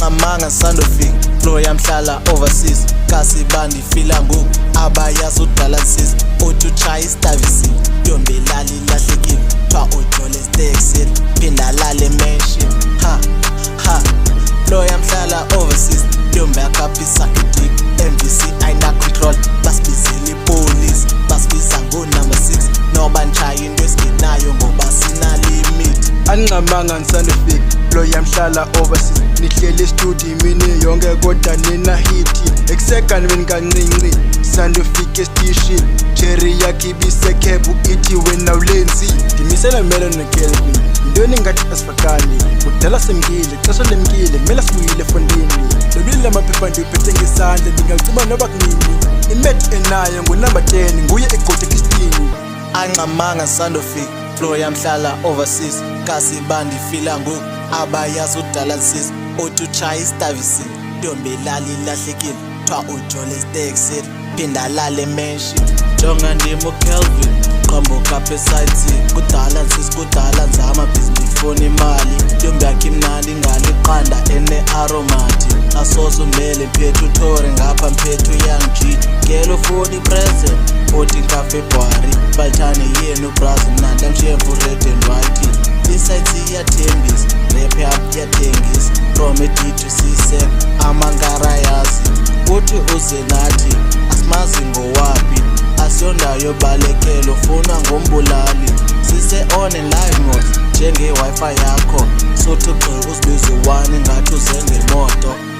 anqamanga sandofika flow yamhlala overseas kasi bandi fila ngoku abayazi udala nsizwa uthi utshaya istavisi ntombi lali lahlekile twa ujole steksil phinda lale mansion flow yamhlala overseas ntombi akaphisa kidik MVC ayina control basibizela ipolice basibiza ngo-number 6 noba nitshaya into esingenayo ngoba sina limit. Anqamanga ngisandofika flow yamhlala overseas nihleli studio imini yonke kodwa nina hit ekusegani beni kancinci sandofika esitishini cherry yakhe ibisekhebu ithi wena ulenzi ndimisela melo nokelvin intoni ngathi asifakani kudala semkile xesha lemkile kumele sibuyile efondini lobile amaphepha ndiyiphethe ngesandla ndingacima noba kunini imet enayo ngunumber 10 nguye egqothe kistini. Anqamanga sandofika flow yamhlala overseas kasi bandi fila ngoku abayazi udala nsizwa uthi utshaya istavisi ntombi lali lahlekile twa ujole steksil phinda lale mansion jonga ndimo Kelvin qhambuka apha esayithini kudala nsizwa kudala nzama bhizi ndifuna imali ntombi yakhe imnandi ngaliqanda ene-aromati asoze umele mphethe uthore ngapha mphethe u-young G ngelo foni present 14 kaFebruwari balthane yenu brazi mnandi amshevu red and white insights iyathembisa rap yap iyathengisa from a-D to C-Sec amangara yazi uthi uze nathi asimazi ngowaphi asiyondawo yobalekelo funa ngombulali sise-on and live mode njenge-Wi-Fi yakho sothi gqi uzibize 1 ngathi uze ngemoto.